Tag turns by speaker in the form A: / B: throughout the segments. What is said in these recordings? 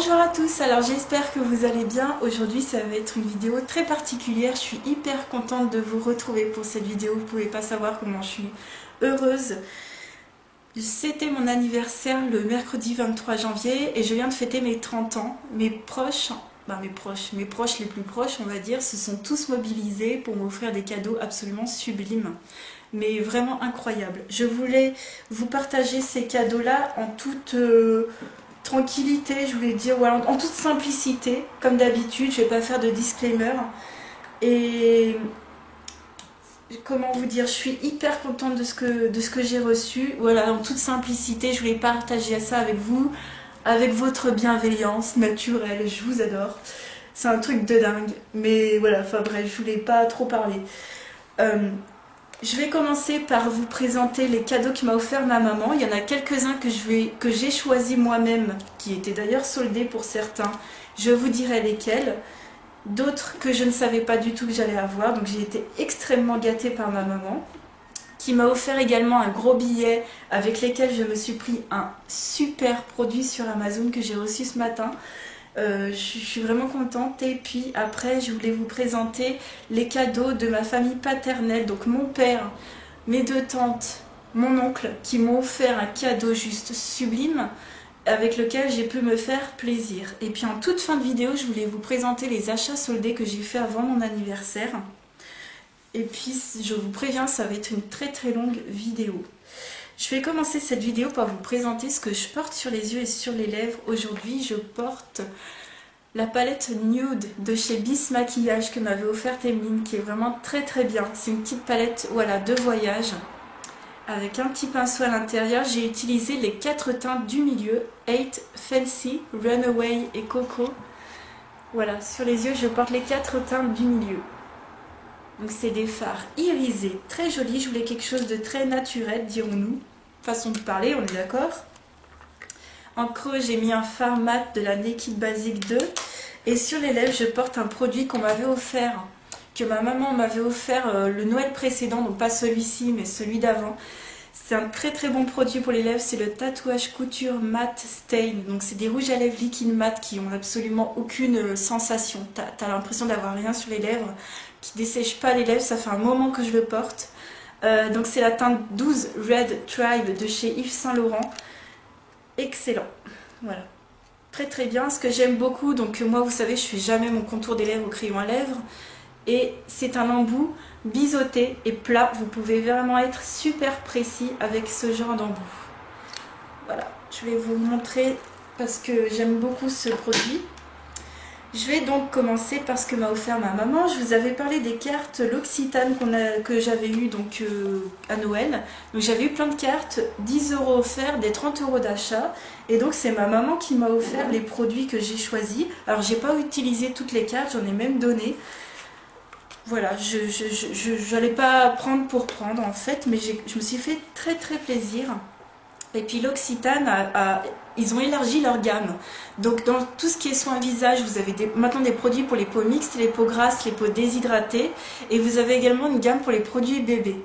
A: Bonjour à tous, alors j'espère que vous allez bien. Aujourd'hui ça va être une vidéo très particulière, je suis hyper contente de vous retrouver pour cette vidéo, vous pouvez pas savoir comment je suis heureuse. C'était mon anniversaire le mercredi 23 janvier et je viens de fêter mes 30 ans. Mes proches les plus proches on va dire, se sont tous mobilisés pour m'offrir des cadeaux absolument sublimes. Mais vraiment incroyables. Je voulais vous partager ces cadeaux-là en toute tranquillité, je voulais dire, voilà, en toute simplicité, comme d'habitude, je vais pas faire de disclaimer. Et comment vous dire, je suis hyper contente de ce que j'ai reçu. Voilà, en toute simplicité, je voulais partager ça avec vous, avec votre bienveillance naturelle, je vous adore. C'est un truc de dingue, mais voilà, enfin bref, je voulais pas trop parler. Je vais commencer par vous présenter les cadeaux que m'a offert ma maman. Il y en a quelques-uns que j'ai choisis moi-même, qui étaient d'ailleurs soldés pour certains. Je vous dirai lesquels. D'autres que je ne savais pas du tout que j'allais avoir. Donc j'ai été extrêmement gâtée par ma maman, qui m'a offert également un gros billet avec lesquels je me suis pris un super produit sur Amazon que j'ai reçu ce matin. Je suis vraiment contente. Et puis après je voulais vous présenter les cadeaux de ma famille paternelle, donc mon père, mes deux tantes, mon oncle, qui m'ont offert un cadeau juste sublime avec lequel j'ai pu me faire plaisir. Et puis en toute fin de vidéo je voulais vous présenter les achats soldés que j'ai fait avant mon anniversaire. Et puis je vous préviens, ça va être une très longue vidéo. Je vais commencer cette vidéo par vous présenter ce que je porte sur les yeux et sur les lèvres. Aujourd'hui, je porte la palette Nude de chez Bis Maquillage que m'avait offerte Emeline, qui est vraiment très bien. C'est une petite palette, voilà, de voyage avec un petit pinceau à l'intérieur. J'ai utilisé les 4 teintes du milieu, 8, Fancy, Runaway et Coco. Voilà, sur les yeux, je porte les 4 teintes du milieu. Donc c'est des fards irisés, très jolis. Je voulais quelque chose de très naturel, dirons-nous. Façon de parler, on est d'accord. En creux, j'ai mis un fard mat de la Naked Basic 2. Et sur les lèvres, je porte un produit qu'on m'avait offert, que ma maman m'avait offert le Noël précédent, donc pas celui-ci, mais celui d'avant. C'est un très bon produit pour les lèvres, c'est le Tatouage Couture Matte Stain. Donc c'est des rouges à lèvres liquide mat qui ont absolument aucune sensation. T'as l'impression d'avoir rien sur les lèvres, qui dessèche pas les lèvres, ça fait un moment que je le porte. Donc c'est la teinte 12 Red Tribe de chez Yves Saint Laurent. Excellent, voilà, très bien. Ce que j'aime beaucoup, donc moi vous savez je fais jamais mon contour des lèvres au crayon à lèvres, et c'est un embout biseauté et plat. Vous pouvez vraiment être super précis avec ce genre d'embout. Voilà, je vais vous montrer parce que j'aime beaucoup ce produit. Je vais donc commencer par ce que m'a offert ma maman. Je vous avais parlé des cartes L'Occitane que j'avais eu donc à Noël. Donc j'avais eu plein de cartes, 10 € offerts, des 30 € d'achat. Et donc c'est ma maman qui m'a offert les produits que j'ai choisis. Alors j'ai pas utilisé toutes les cartes, j'en ai même donné. Voilà, je n'allais pas prendre pour prendre en fait, mais je me suis fait très plaisir. Et puis l'Occitane, ils ont élargi leur gamme. Donc dans tout ce qui est soins visage, vous avez maintenant des produits pour les peaux mixtes, les peaux grasses, les peaux déshydratées. Et vous avez également une gamme pour les produits bébés.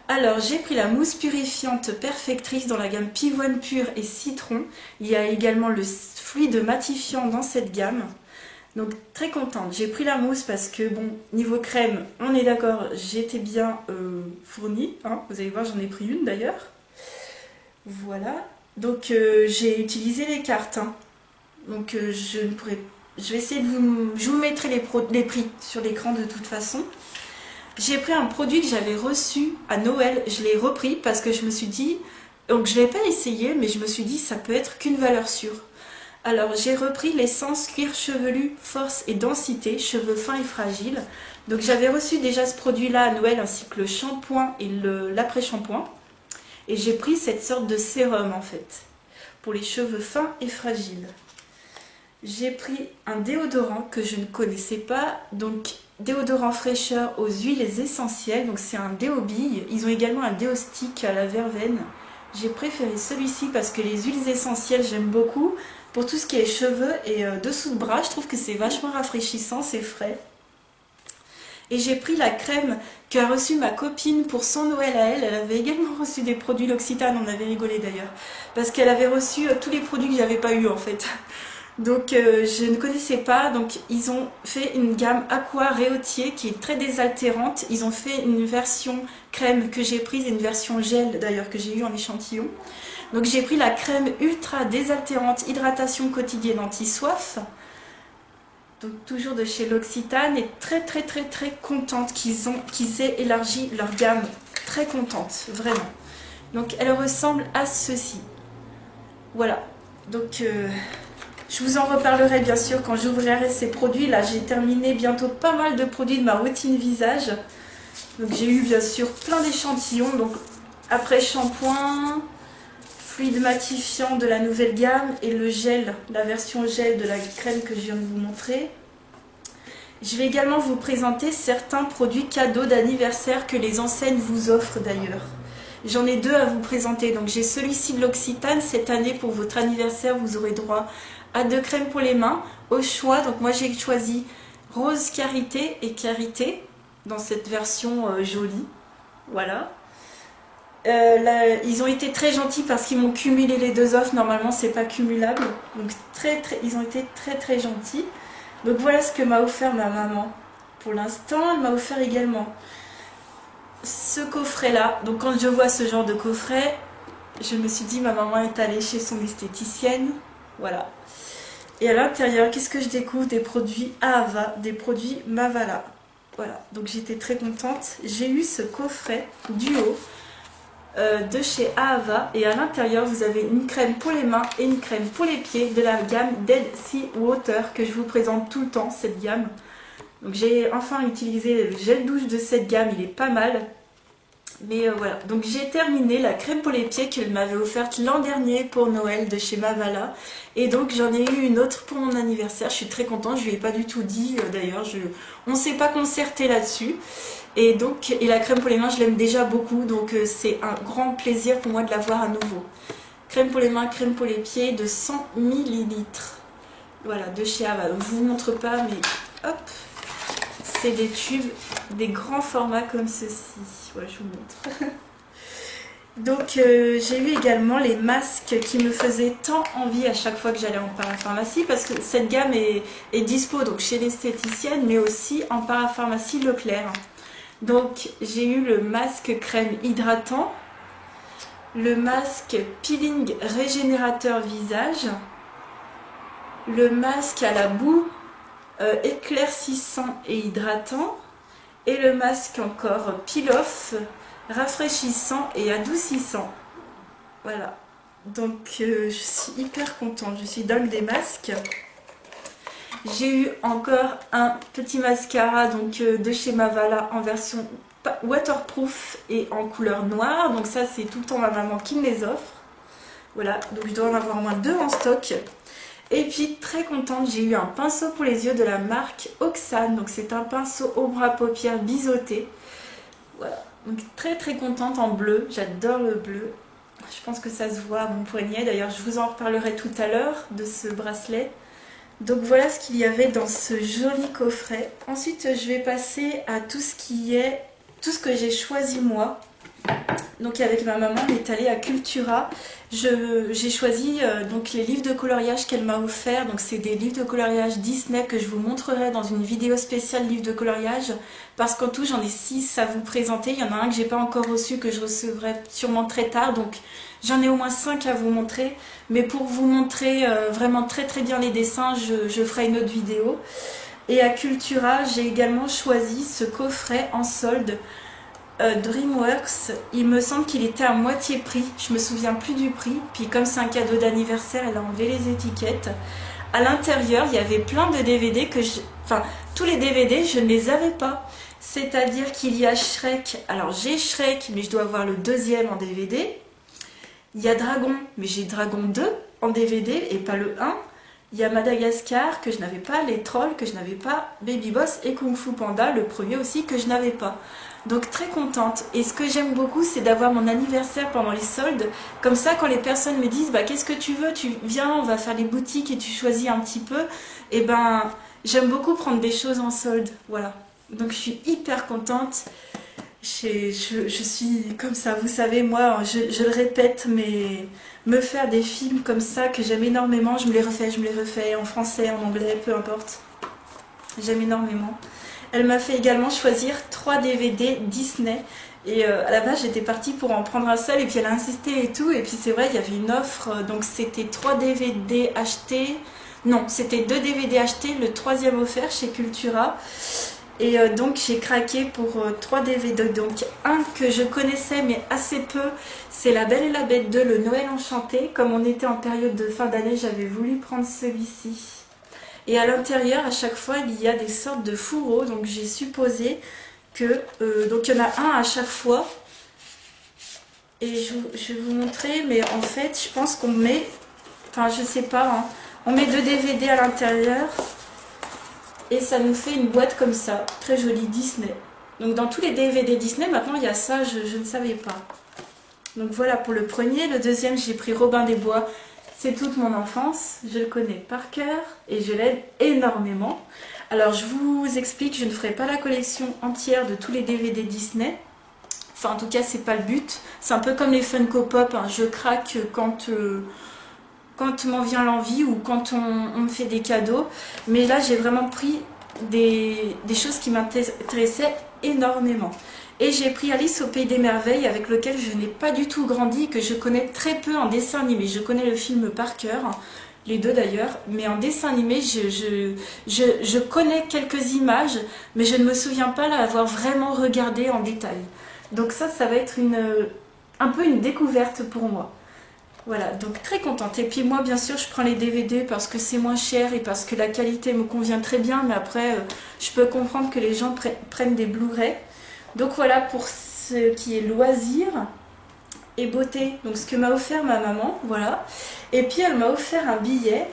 A: Alors j'ai pris la mousse purifiante perfectrice dans la gamme pivoine pure et citron. Il y a également le fluide matifiant dans cette gamme. Donc très contente. J'ai pris la mousse parce que bon, niveau crème, on est d'accord, j'étais bien fournie. Hein. Vous allez voir, j'en ai pris une d'ailleurs. Voilà, donc j'ai utilisé les cartes, hein. Donc je vais essayer je vous mettrai les prix sur l'écran de toute façon. J'ai pris un produit que j'avais reçu à Noël, je l'ai repris parce que je me suis dit, donc je ne l'ai pas essayé, mais je me suis dit ça peut être qu'une valeur sûre. Alors j'ai repris l'essence cuir chevelu force et densité, cheveux fins et fragiles. Donc j'avais reçu déjà ce produit là à Noël ainsi que le shampoing et l'après-shampoing. Et j'ai pris cette sorte de sérum en fait, pour les cheveux fins et fragiles. J'ai pris un déodorant que je ne connaissais pas, donc déodorant fraîcheur aux huiles essentielles, donc c'est un déo bille. Ils ont également un déo stick à la verveine. J'ai préféré celui-ci parce que les huiles essentielles j'aime beaucoup. Pour tout ce qui est cheveux et dessous de bras, je trouve que c'est vachement rafraîchissant, c'est frais. Et j'ai pris la crème qu'a reçue ma copine pour son Noël à elle. Elle avait également reçu des produits L'Occitane, on avait rigolé d'ailleurs. Parce qu'elle avait reçu tous les produits que j'avais pas eu en fait. Donc je ne connaissais pas, donc ils ont fait une gamme Aqua Réautier qui est très désaltérante. Ils ont fait une version crème que j'ai prise et une version gel d'ailleurs que j'ai eu en échantillon. Donc j'ai pris la crème ultra désaltérante hydratation quotidienne anti-soif. Donc toujours de chez L'Occitane et très contente qu'ils aient élargi leur gamme. Très contente, vraiment. Donc elle ressemble à ceci. Voilà, donc je vous en reparlerai bien sûr quand j'ouvrirai ces produits. Là j'ai terminé bientôt pas mal de produits de ma routine visage. Donc j'ai eu bien sûr plein d'échantillons. Donc après shampoing, fluide matifiant de la nouvelle gamme et le gel, la version gel de la crème que je viens de vous montrer. Je vais également vous présenter certains produits cadeaux d'anniversaire que les enseignes vous offrent d'ailleurs. J'en ai deux à vous présenter. Donc j'ai celui-ci de L'Occitane. Cette année pour votre anniversaire vous aurez droit à 2 crèmes pour les mains au choix. Donc moi j'ai choisi Rose Karité et Karité dans cette version jolie. Voilà. Là, ils ont été très gentils parce qu'ils m'ont cumulé les deux offres. Normalement c'est pas cumulable. Donc ils ont été très gentils. Donc voilà ce que m'a offert ma maman. Pour l'instant elle m'a offert également ce coffret là. Donc quand je vois ce genre de coffret, je me suis dit ma maman est allée chez son esthéticienne. Voilà. Et à l'intérieur, qu'est-ce que je découvre? Des produits Ahava, des produits Mavala. Voilà, donc j'étais très contente. J'ai eu ce coffret duo de chez Ahava. Et à l'intérieur, vous avez une crème pour les mains et une crème pour les pieds de la gamme Dead Sea Water que je vous présente tout le temps, cette gamme. Donc j'ai enfin utilisé le gel douche de cette gamme, il est pas mal. Mais voilà, donc j'ai terminé la crème pour les pieds qu'elle m'avait offerte l'an dernier pour Noël de chez Mavala. Et donc j'en ai eu une autre pour mon anniversaire, je suis très contente, je lui ai pas du tout dit d'ailleurs, on ne s'est pas concerté là-dessus. Et donc, la crème pour les mains je l'aime déjà beaucoup, donc c'est un grand plaisir pour moi de la voir à nouveau. Crème pour les mains, crème pour les pieds de 100 ml. Voilà, de chez Ava. Je vous montre pas, mais hop, c'est des tubes, des grands formats comme ceci. Voilà, je vous montre. Donc j'ai eu également les masques qui me faisaient tant envie à chaque fois que j'allais en parapharmacie, parce que cette gamme est dispo donc chez l'esthéticienne, mais aussi en parapharmacie Leclerc. Donc j'ai eu le masque crème hydratant, le masque peeling régénérateur visage, le masque à la boue éclaircissant et hydratant, et le masque encore peel-off rafraîchissant et adoucissant. Voilà, donc je suis hyper contente, je suis dingue des masques. J'ai eu encore un petit mascara donc de chez Mavala en version waterproof et en couleur noire. Donc ça c'est tout le temps ma maman qui me les offre. Voilà, donc je dois en avoir au moins 2 en stock. Et puis très contente, j'ai eu un pinceau pour les yeux de la marque Oxane. Donc c'est un pinceau ombre à paupières biseauté. Voilà, donc très contente en bleu, j'adore le bleu. Je pense que ça se voit à mon poignet, d'ailleurs je vous en reparlerai tout à l'heure de ce bracelet. Donc voilà ce qu'il y avait dans ce joli coffret. Ensuite je vais passer à tout ce que j'ai choisi moi. Donc avec ma maman on est allé à Cultura. J'ai choisi donc les livres de coloriage qu'elle m'a offert. Donc c'est des livres de coloriage Disney que je vous montrerai dans une vidéo spéciale livres de coloriage. Parce qu'en tout j'en ai 6 à vous présenter. Il y en a un que j'ai pas encore reçu, que je recevrai sûrement très tard. Donc j'en ai au moins 5 à vous montrer. Mais pour vous montrer vraiment très bien les dessins, je ferai une autre vidéo. Et à Cultura j'ai également choisi ce coffret en solde. DreamWorks, il me semble qu'il était à moitié prix, je me souviens plus du prix, puis comme c'est un cadeau d'anniversaire, elle a enlevé les étiquettes. À l'intérieur, il y avait plein de DVD enfin, tous les DVD, je ne les avais pas. C'est-à-dire qu'il y a Shrek, alors j'ai Shrek, mais je dois avoir le 2e en DVD. Il y a Dragon, mais j'ai Dragon 2 en DVD et pas le 1. Il y a Madagascar que je n'avais pas, les Trolls que je n'avais pas, Baby Boss et Kung Fu Panda, le premier aussi que je n'avais pas. Donc très contente. Et ce que j'aime beaucoup, c'est d'avoir mon anniversaire pendant les soldes. Comme ça, quand les personnes me disent bah, qu'est-ce que tu veux, tu viens, on va faire les boutiques et tu choisis un petit peu. Et j'aime beaucoup prendre des choses en solde. Voilà. Donc je suis hyper contente. Je suis comme ça, vous savez, moi, je le répète, mais me faire des films comme ça que j'aime énormément, je me les refais en français, en anglais, peu importe. J'aime énormément. Elle m'a fait également choisir 3 DVD Disney. Et à la base, j'étais partie pour en prendre un seul, et puis elle a insisté et tout. Et puis c'est vrai, il y avait une offre, donc c'était 3 DVD achetés. Non, c'était 2 DVD achetés, le 3e offert chez Cultura. Et donc j'ai craqué pour 3 DVD. Donc un que je connaissais mais assez peu, c'est La Belle et la Bête 2, le Noël enchanté. Comme on était en période de fin d'année, j'avais voulu prendre celui-ci. Et à l'intérieur, à chaque fois, il y a des sortes de fourreaux. Donc j'ai supposé que... donc il y en a un à chaque fois. Et je vais vous montrer, mais en fait, je pense qu'on met... Enfin, je sais pas, hein, on met 2 DVD à l'intérieur. Et ça nous fait une boîte comme ça, très jolie, Disney. Donc dans tous les DVD Disney, maintenant il y a ça, je ne savais pas. Donc voilà pour le premier. Le deuxième, j'ai pris Robin des Bois. C'est toute mon enfance, je le connais par cœur et je l'aime énormément. Alors je vous explique, je ne ferai pas la collection entière de tous les DVD Disney. Enfin en tout cas c'est pas le but. C'est un peu comme les Funko Pop, hein. Je craque quand m'en vient l'envie ou quand on me fait des cadeaux. Mais là j'ai vraiment pris des choses qui m'intéressaient énormément. Et j'ai pris Alice au Pays des Merveilles, avec lequel je n'ai pas du tout grandi, que je connais très peu en dessin animé. Je connais le film par cœur, les deux d'ailleurs, mais en dessin animé, je connais quelques images, mais je ne me souviens pas l'avoir vraiment regardé en détail. Donc ça va être un peu une découverte pour moi. Voilà, donc très contente. Et puis moi, bien sûr, je prends les DVD parce que c'est moins cher et parce que la qualité me convient très bien, mais après, je peux comprendre que les gens prennent des Blu-ray. Donc voilà pour ce qui est loisirs et beauté, donc ce que m'a offert ma maman, voilà. Et puis elle m'a offert un billet,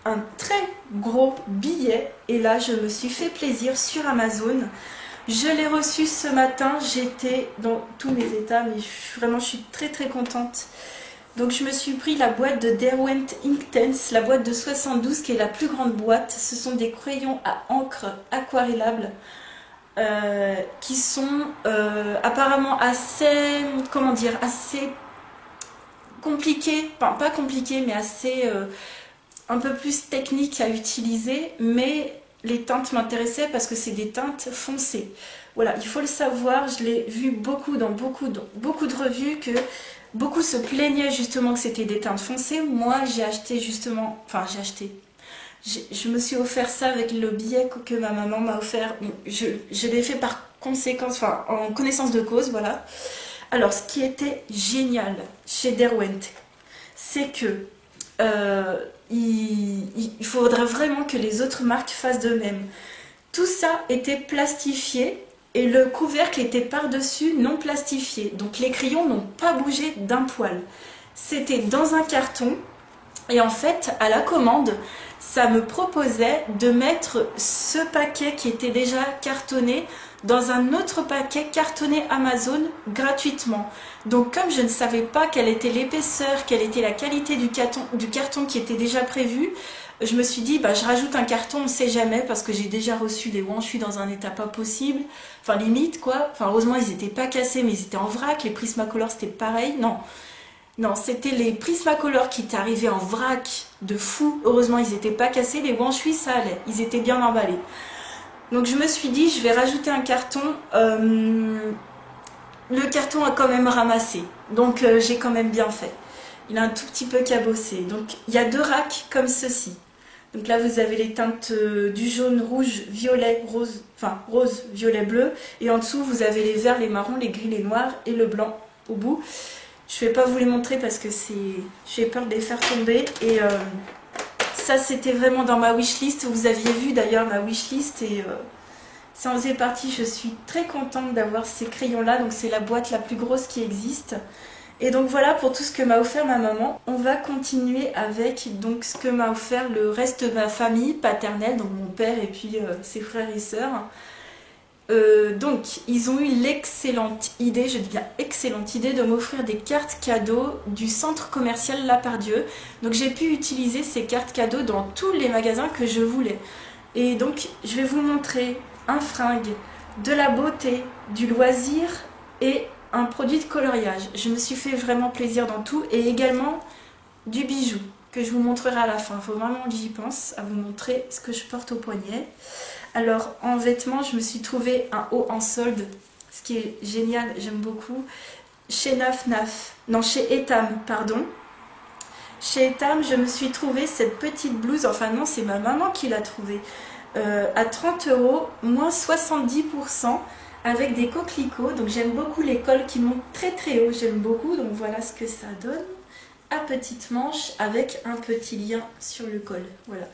A: un très gros billet, et là je me suis fait plaisir sur Amazon. Je l'ai reçu ce matin, j'étais dans tous mes états, mais vraiment je suis très très contente. Donc je me suis pris la boîte de Derwent Inktense, la boîte de 72 qui est la plus grande boîte. Ce sont des crayons à encre aquarellables. Qui sont apparemment assez, comment dire, assez compliqués, enfin pas compliqués, mais assez un peu plus techniques à utiliser, mais les teintes m'intéressaient parce que c'est des teintes foncées. Voilà, il faut le savoir, je l'ai vu beaucoup dans beaucoup de revues que beaucoup se plaignaient justement que c'était des teintes foncées. Moi j'ai acheté justement, enfin j'ai acheté. Je me suis offert ça avec le billet que ma maman m'a offert. Je l'ai fait par conséquence, enfin en connaissance de cause, voilà. Alors ce qui était génial chez Derwent, c'est que il faudrait vraiment que les autres marques fassent de même. Tout ça était plastifié et le couvercle était par-dessus non plastifié. Donc les crayons n'ont pas bougé d'un poil. C'était dans un carton. Et en fait, à la commande, ça me proposait de mettre ce paquet qui était déjà cartonné dans un autre paquet cartonné Amazon gratuitement. Donc comme je ne savais pas quelle était l'épaisseur, quelle était la qualité du carton qui était déjà prévu, je me suis dit, bah, je rajoute un carton, on ne sait jamais, parce que j'ai déjà reçu des ouans, je suis dans un état pas possible, enfin limite quoi. Enfin heureusement ils n'étaient pas cassés, mais ils étaient en vrac, les Prismacolor c'était pareil, non, c'était les Prismacolor qui étaient arrivés en vrac de fou. Heureusement, ils n'étaient pas cassés. Les Wanshui, ça allait. Ils étaient bien emballés. Donc, je me suis dit, je vais rajouter un carton. Le carton a quand même ramassé. Donc, j'ai quand même bien fait. Il a un tout petit peu cabossé. Donc, il y a 2 racks comme ceci. Donc là, vous avez les teintes du jaune, rouge, violet, rose. Enfin, rose, violet, bleu. Et en dessous, vous avez les verts, les marrons, les gris, les noirs et le blanc au bout. Je ne vais pas vous les montrer parce que j'ai peur de les faire tomber. Et ça, c'était vraiment dans ma wishlist. Vous aviez vu d'ailleurs ma wishlist et ça en faisait partie. Je suis très contente d'avoir ces crayons-là. Donc c'est la boîte la plus grosse qui existe. Et donc voilà pour tout ce que m'a offert ma maman. On va continuer avec donc ce que m'a offert le reste de ma famille paternelle, donc mon père et puis ses frères et sœurs. Donc ils ont eu l'excellente idée, je dis bien excellente idée, de m'offrir des cartes cadeaux du centre commercial Lapardieu. Donc j'ai pu utiliser ces cartes cadeaux dans tous les magasins que je voulais. Et donc je vais vous montrer un fringue, de la beauté, du loisir et un produit de coloriage. Je me suis fait vraiment plaisir dans tout et également du bijou que je vous montrerai à la fin. Il faut vraiment que j'y pense à vous montrer ce que je porte au poignet. Alors en vêtements, je me suis trouvé un haut en solde, ce qui est génial, j'aime beaucoup. Chez chez Etam, pardon. Chez Etam, je me suis trouvé cette petite blouse, enfin non, c'est ma maman qui l'a trouvée, à 30 €, moins 70%, avec des coquelicots. Donc j'aime beaucoup les cols qui montent très très haut, j'aime beaucoup. Donc voilà ce que ça donne, à petite manche avec un petit lien sur le col, voilà.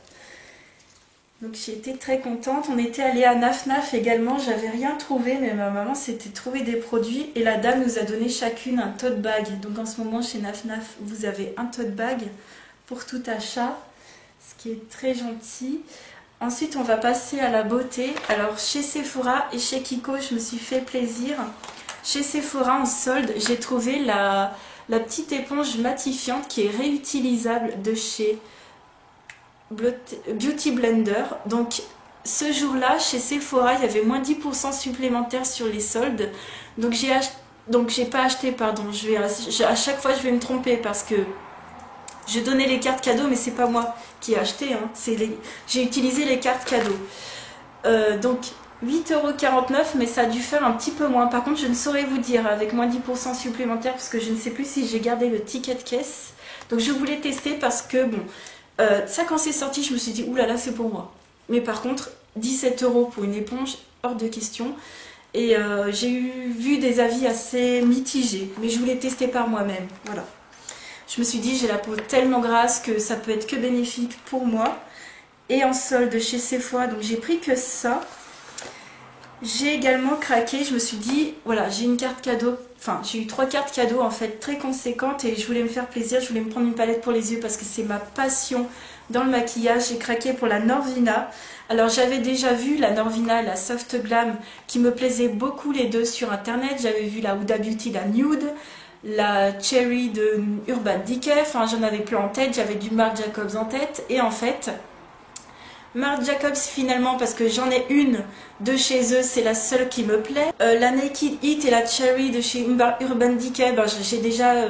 A: Donc j'ai été très contente. On était allé à Naf également, j'avais rien trouvé, mais ma maman s'était trouvé des produits et la dame nous a donné chacune un tote bag. Donc en ce moment chez Naf, vous avez un tote bag pour tout achat, ce qui est très gentil. Ensuite on va passer à la beauté. Alors chez Sephora et chez Kiko, je me suis fait plaisir. Chez Sephora en solde, j'ai trouvé la petite éponge matifiante qui est réutilisable de chez Beauty Blender. Donc ce jour-là, chez Sephora, il y avait moins 10% supplémentaire sur les soldes. Donc j'ai pas acheté, pardon. À chaque fois, je vais me tromper parce que je donnais les cartes cadeaux, mais c'est pas moi qui ai acheté. Hein. J'ai utilisé les cartes cadeaux. Donc 8,49 €, mais ça a dû faire un petit peu moins. Par contre, je ne saurais vous dire avec moins 10% supplémentaire parce que je ne sais plus si j'ai gardé le ticket de caisse. Donc je voulais tester parce que bon. Ça quand c'est sorti je me suis dit oulala c'est pour moi, mais par contre 17 € pour une éponge hors de question. Et j'ai vu des avis assez mitigés, mais je voulais tester par moi-même, voilà. Je me suis dit j'ai la peau tellement grasse que ça peut être que bénéfique pour moi. Et en solde chez Sephora, donc j'ai pris que ça. J'ai également craqué, je me suis dit voilà, j'ai une carte cadeau, enfin j'ai eu 3 cartes cadeaux en fait très conséquentes et je voulais me faire plaisir, je voulais me prendre une palette pour les yeux parce que c'est ma passion dans le maquillage. J'ai craqué pour la Norvina. Alors j'avais déjà vu la Norvina et la Soft Glam qui me plaisaient beaucoup les deux sur internet. J'avais vu la Huda Beauty, la Nude, la Cherry de Urban Decay, enfin j'en avais plein en tête, j'avais du Marc Jacobs en tête et en fait Marc Jacobs finalement, parce que j'en ai une de chez eux, c'est la seule qui me plaît. La Naked Heat et la Cherry de chez Urban Decay, ben, j'ai déjà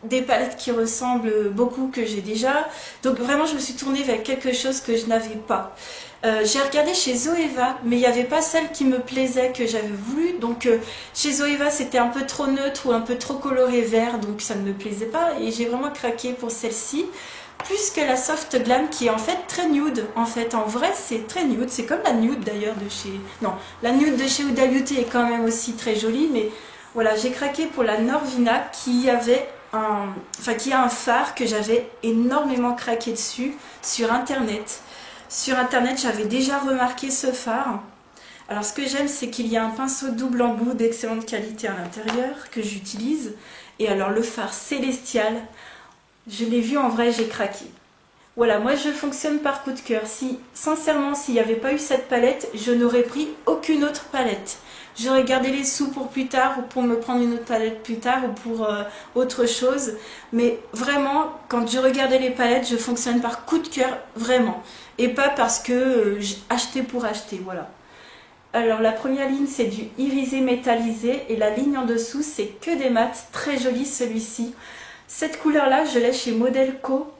A: des palettes qui ressemblent beaucoup que j'ai déjà. Donc vraiment je me suis tournée vers quelque chose que je n'avais pas. J'ai regardé chez Zoeva, mais il n'y avait pas celle qui me plaisait, que j'avais voulu. Donc chez Zoeva c'était un peu trop neutre ou un peu trop coloré vert, donc ça ne me plaisait pas. Et j'ai vraiment craqué pour celle-ci. Plus que la Soft Glam qui est en fait très nude. En fait, en vrai, c'est très nude. C'est comme la nude d'ailleurs de chez... Non, la nude de chez Huda Beauty est quand même aussi très jolie. Mais voilà, j'ai craqué pour la Norvina qui avait qui a un fard que j'avais énormément craqué dessus sur Internet. Sur Internet, j'avais déjà remarqué ce fard. Alors, ce que j'aime, c'est qu'il y a un pinceau double embout d'excellente qualité à l'intérieur que j'utilise. Et alors, le fard Célestial... Je l'ai vu en vrai, j'ai craqué. Voilà, moi je fonctionne par coup de cœur. Sincèrement, s'il n'y avait pas eu cette palette, je n'aurais pris aucune autre palette. J'aurais gardé les sous pour plus tard ou pour me prendre une autre palette plus tard ou pour autre chose. Mais vraiment, quand je regardais les palettes, je fonctionne par coup de cœur, vraiment. Et pas parce que j'ai acheté pour acheter, voilà. Alors la première ligne c'est du irisé métallisé et la ligne en dessous c'est que des mats, très joli celui-ci. Cette couleur-là, je l'ai chez Modelco,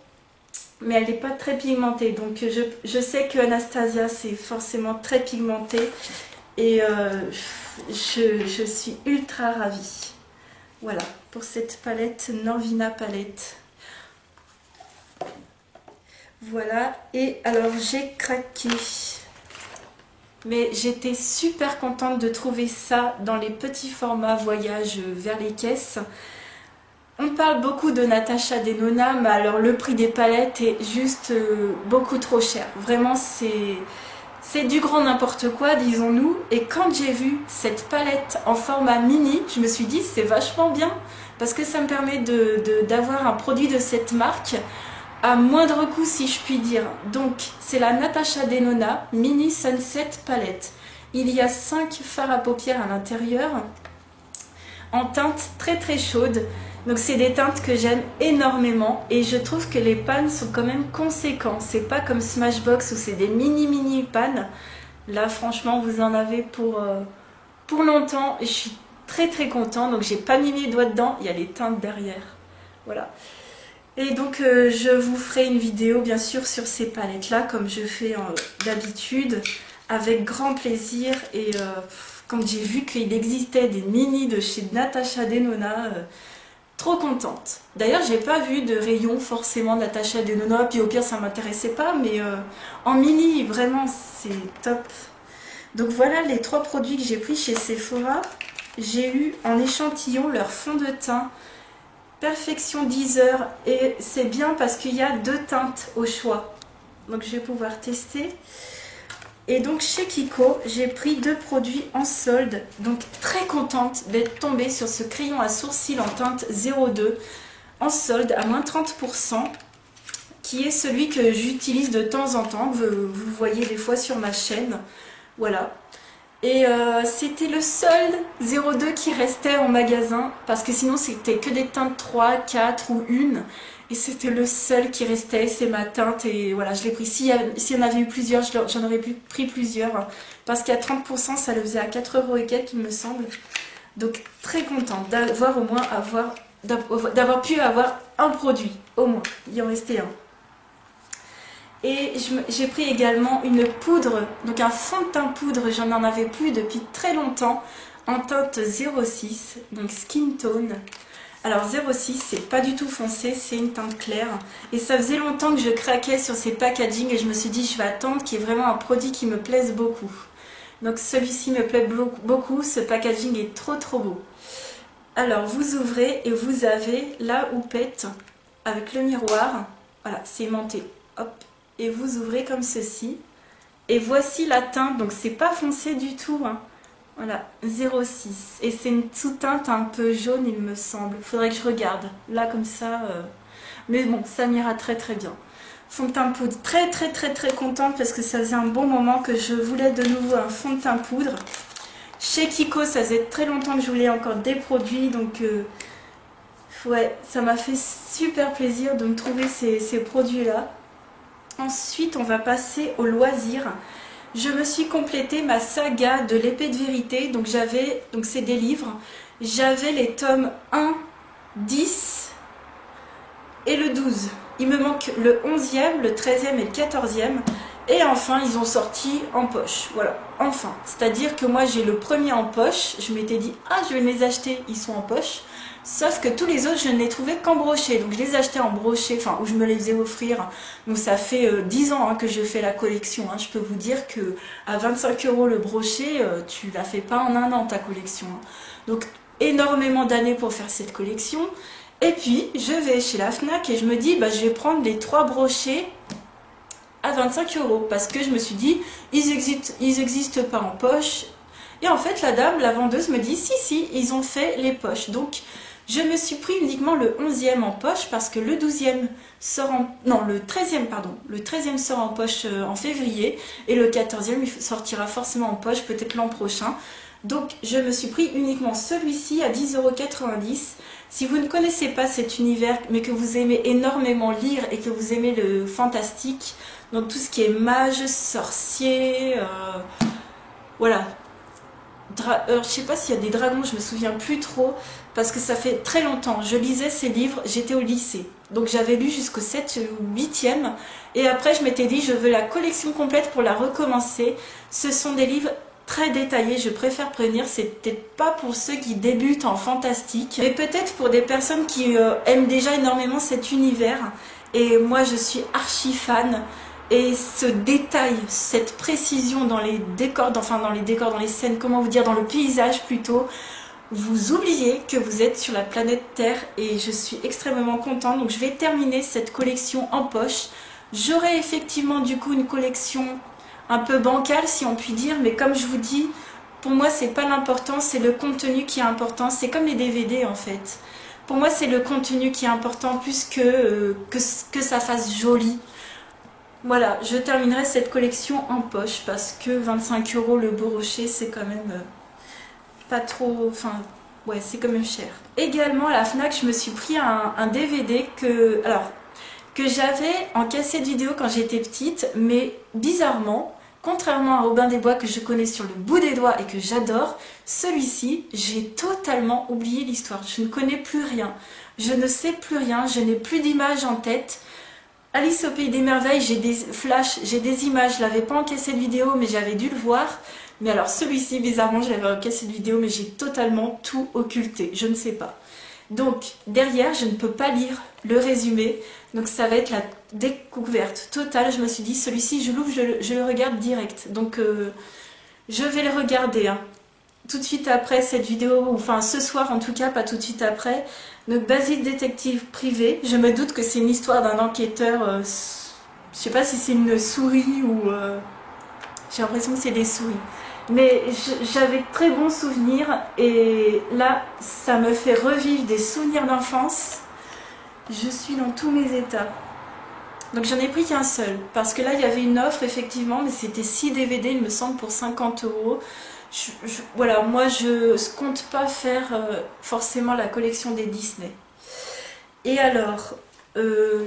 A: mais elle n'est pas très pigmentée. Donc je sais que Anastasia, c'est forcément très pigmenté. Et je suis ultra ravie. Voilà, pour cette palette Norvina palette. Voilà, et alors j'ai craqué. Mais j'étais super contente de trouver ça dans les petits formats voyage vers les caisses. On parle beaucoup de Natasha Denona, mais alors le prix des palettes est juste beaucoup trop cher. Vraiment, c'est du grand n'importe quoi, disons-nous. Et quand j'ai vu cette palette en format mini, je me suis dit c'est vachement bien. Parce que ça me permet d'avoir un produit de cette marque à moindre coût, si je puis dire. Donc, c'est la Natasha Denona Mini Sunset Palette. Il y a 5 fards à paupières à l'intérieur, en teinte très très chaude. Donc c'est des teintes que j'aime énormément et je trouve que les pans sont quand même conséquents. C'est pas comme Smashbox où c'est des mini pans. Là franchement vous en avez pour longtemps et je suis très très content. Donc j'ai pas mis mes doigts dedans, il y a les teintes derrière. Voilà. Et donc je vous ferai une vidéo bien sûr sur ces palettes là comme je fais d'habitude avec grand plaisir. Et quand j'ai vu qu'il existait des mini de chez Natasha Denona, trop contente. D'ailleurs j'ai pas vu de rayon forcément de Natasha Denona, puis au pire ça m'intéressait pas, mais en mini vraiment c'est top. Donc voilà les 3 produits que j'ai pris chez Sephora. J'ai eu en échantillon leur fond de teint Perfection 10 heures, et c'est bien parce qu'il y a 2 teintes au choix. Donc je vais pouvoir tester. Et donc chez Kiko, j'ai pris 2 produits en solde. Donc très contente d'être tombée sur ce crayon à sourcils en teinte 02 en solde à moins 30%, qui est celui que j'utilise de temps en temps, vous voyez des fois sur ma chaîne. Voilà. Et c'était le seul 02 qui restait en magasin, parce que sinon c'était que des teintes 3, 4 ou 1. Et c'était le seul qui restait, c'est ma teinte. Et voilà, je l'ai pris. S'il y en avait eu plusieurs, j'en aurais pris plusieurs. Parce qu'à 30%, ça le faisait à 4 € et quelques, il me semble. Donc très contente d'avoir au moins d'avoir pu avoir un produit, au moins. Il en restait un. Et j'ai pris également une poudre, donc un fond de teint poudre, j'en en avais plus depuis très longtemps, en teinte 06, donc Skin Tone. Alors 06, c'est pas du tout foncé, c'est une teinte claire. Et ça faisait longtemps que je craquais sur ces packaging et je me suis dit je vais attendre qu'il y ait vraiment un produit qui me plaise beaucoup. Donc celui-ci me plaît beaucoup, ce packaging est trop beau. Alors vous ouvrez et vous avez la houppette avec le miroir, voilà, c'est aimanté, hop. Et vous ouvrez comme ceci. Et voici la teinte, donc c'est pas foncé du tout, hein. Voilà, 06. Et c'est une sous-teinte un peu jaune, il me semble. Faudrait que je regarde. Là, comme ça. Mais bon, ça m'ira très bien. Fond de teint poudre. Très contente parce que ça faisait un bon moment que je voulais de nouveau un fond de teint poudre. Chez Kiko, ça faisait très longtemps que je voulais encore des produits. Donc, ouais, ça m'a fait super plaisir de me trouver ces produits-là. Ensuite, on va passer au loisir. Je me suis complété ma saga de l'épée de vérité. Donc c'est des livres. J'avais les tomes 1, 10 et le 12. Il me manque le 11e, le 13e et le 14e. Et enfin, ils ont sorti en poche. Voilà, enfin. C'est-à-dire que moi, j'ai le premier en poche. Je m'étais dit, ah, je vais les acheter, ils sont en poche. Sauf que tous les autres, je ne les trouvais qu'en brochet. Donc je les achetais en brochet, enfin, où je me les faisais offrir. Donc ça fait 10 ans hein, que je fais la collection. Hein. Je peux vous dire que à 25 € le brochet, tu la fais pas en un an ta collection. Hein. Donc énormément d'années pour faire cette collection. Et puis je vais chez la Fnac et je me dis, bah, je vais prendre les 3 brochets à 25 €. Parce que je me suis dit, ils existent pas en poche. Et en fait, la dame, la vendeuse me dit, si, ils ont fait les poches. Donc, je me suis pris uniquement le 11e en poche parce que le 12e sort en... Non, le 13e, pardon. Le 13e sort en poche en février et le 14e, il sortira forcément en poche peut-être l'an prochain. Donc, je me suis pris uniquement celui-ci à 10,90 €. Si vous ne connaissez pas cet univers, mais que vous aimez énormément lire et que vous aimez le fantastique, donc tout ce qui est mage, sorcier, voilà. Je sais pas s'il y a des dragons, je me souviens plus trop, parce que ça fait très longtemps. Je lisais ces livres, j'étais au lycée. Donc j'avais lu jusqu'au 7 ou 8e. Et après, je m'étais dit, je veux la collection complète pour la recommencer. Ce sont des livres très détaillés, je préfère prévenir. C'est peut-être pas pour ceux qui débutent en fantastique, mais peut-être pour des personnes qui aiment déjà énormément cet univers. Et moi, je suis archi fan. Et ce détail, cette précision dans les décors, dans les scènes, comment vous dire, dans le paysage plutôt, vous oubliez que vous êtes sur la planète Terre et je suis extrêmement contente. Donc je vais terminer cette collection en poche. J'aurai effectivement du coup une collection un peu bancale si on peut dire, mais comme je vous dis, pour moi c'est pas l'important, c'est le contenu qui est important. C'est comme les DVD en fait. Pour moi c'est le contenu qui est important plus que ça fasse joli. Voilà, je terminerai cette collection en poche parce que 25 € le brochet, c'est quand même pas trop... Enfin, ouais, c'est quand même cher. Également, à la Fnac, je me suis pris un DVD que j'avais en cassette vidéo quand j'étais petite, mais bizarrement, Contrairement à Robin des Bois que je connais sur le bout des doigts et que j'adore, celui-ci, j'ai totalement oublié l'histoire. Je ne connais plus rien. Je ne sais plus rien, je n'ai plus d'images en tête. Alice au Pays des Merveilles, j'ai des flashs, j'ai des images. Je l'avais pas en cassette vidéo, mais j'avais dû le voir. Mais alors celui-ci, bizarrement, je l'avais en cassette vidéo, mais j'ai totalement tout occulté. Je ne sais pas. Donc derrière, je ne peux pas lire le résumé. Donc ça va être la découverte totale. Je me suis dit, celui-ci, je l'ouvre, je le regarde direct. Donc je vais le regarder hein, tout de suite après cette vidéo, enfin ce soir en tout cas, pas tout de suite après. Donc Basile détective privé. Je me doute que c'est une histoire d'un enquêteur. Je sais pas si c'est une souris ou... j'ai l'impression que c'est des souris. Mais j'avais de très bons souvenirs et là, ça me fait revivre des souvenirs d'enfance. Je suis dans tous mes états. Donc j'en ai pris qu'un seul, parce que là, il y avait une offre, effectivement, mais c'était 6 DVD, il me semble, pour 50 €. Voilà, moi, je compte pas faire forcément la collection des Disney. Et alors...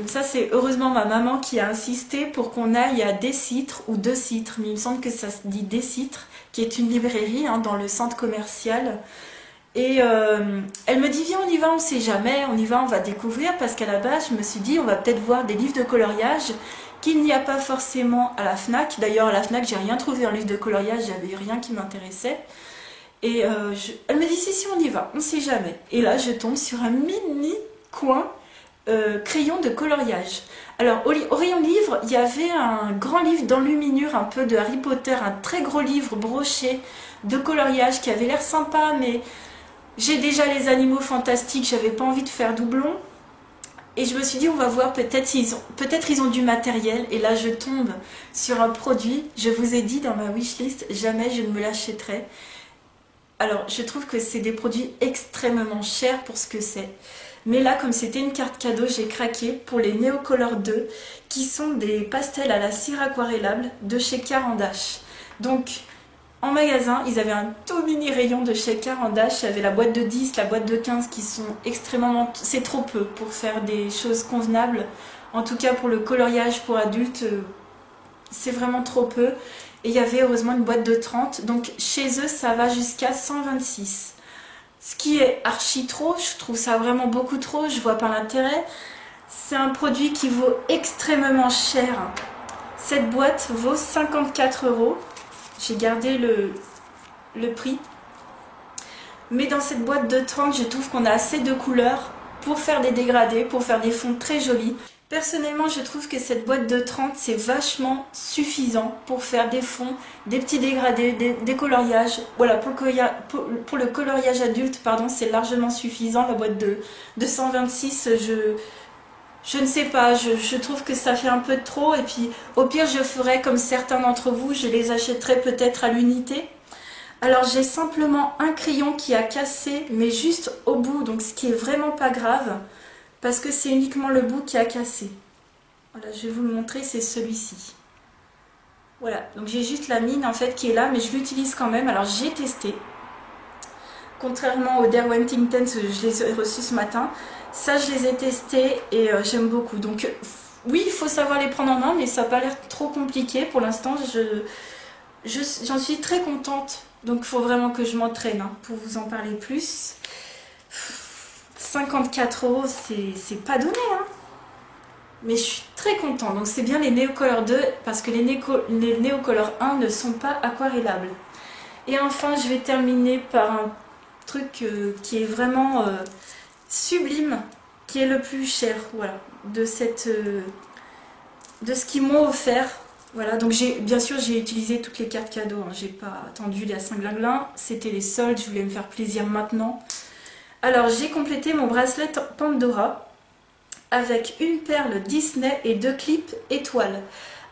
A: ça c'est heureusement ma maman qui a insisté pour qu'on aille à Décitre ou De Citre, mais il me semble que ça se dit Décitre, qui est une librairie hein, dans le centre commercial. Et elle me dit viens on y va, on sait jamais, on y va, on va découvrir, parce qu'à la base je me suis dit on va peut-être voir des livres de coloriage qu'il n'y a pas forcément à la FNAC. D'ailleurs à la FNAC j'ai rien trouvé en livre de coloriage, j'avais rien qui m'intéressait. Et elle me dit si on y va, on sait jamais. Et là je tombe sur un mini coin crayon de coloriage. Alors au rayon livre, il y avait un grand livre d'enluminure un peu de Harry Potter, un très gros livre broché de coloriage qui avait l'air sympa, mais j'ai déjà les animaux fantastiques, j'avais pas envie de faire doublon. Et je me suis dit on va voir, peut-être ils ont du matériel. Et là je tombe sur un produit, je vous ai dit dans ma wishlist, jamais je ne me l'achèterai. Alors je trouve que c'est des produits extrêmement chers pour ce que c'est. Mais là, comme c'était une carte cadeau, j'ai craqué pour les Neocolor 2, qui sont des pastels à la cire aquarellable de chez Caran d'Ache. Donc, en magasin, ils avaient un tout mini rayon de chez Caran d'Ache. Il y avait la boîte de 10, la boîte de 15 qui sont extrêmement... C'est trop peu pour faire des choses convenables. En tout cas, pour le coloriage pour adultes, c'est vraiment trop peu. Et il y avait heureusement une boîte de 30. Donc, chez eux, ça va jusqu'à 126. Ce qui est archi trop, je trouve ça vraiment beaucoup trop, je vois pas l'intérêt. C'est un produit qui vaut extrêmement cher. Cette boîte vaut 54 €. J'ai gardé le prix. Mais dans cette boîte de 30, je trouve qu'on a assez de couleurs pour faire des dégradés, pour faire des fonds très jolis. Personnellement, je trouve que cette boîte de 30, c'est vachement suffisant pour faire des fonds, des petits dégradés, des coloriages. Voilà, pour le coloriage adulte, pardon, c'est largement suffisant. La boîte de 126, je ne sais pas, je trouve que ça fait un peu trop. Et puis, au pire, je ferai comme certains d'entre vous, je les achèterai peut-être à l'unité. Alors, j'ai simplement un crayon qui a cassé, mais juste au bout, donc ce qui est vraiment pas grave. Parce que c'est uniquement le bout qui a cassé. Voilà, je vais vous le montrer, c'est celui-ci. Voilà, donc j'ai juste la mine en fait qui est là, mais je l'utilise quand même. Alors j'ai testé. Contrairement aux Derwent Intense, je les ai reçus ce matin. Ça, je les ai testés et j'aime beaucoup. Donc oui, il faut savoir les prendre en main, mais ça n'a pas l'air trop compliqué pour l'instant. J'en suis très contente. Donc il faut vraiment que je m'entraîne hein, pour vous en parler plus. 54 €, c'est pas donné, hein. Mais je suis très contente. Donc c'est bien les Neocolor 2 parce que les Neocolor 1 ne sont pas aquarellables. Et enfin, je vais terminer par un truc qui est vraiment sublime, qui est le plus cher, voilà, de ce qu'ils m'ont offert. Voilà, donc bien sûr j'ai utilisé toutes les cartes cadeaux, hein. J'ai pas attendu les Saint-Glinglin, c'était les soldes, je voulais me faire plaisir maintenant. Alors j'ai complété mon bracelet Pandora avec une perle Disney et 2 clips étoiles.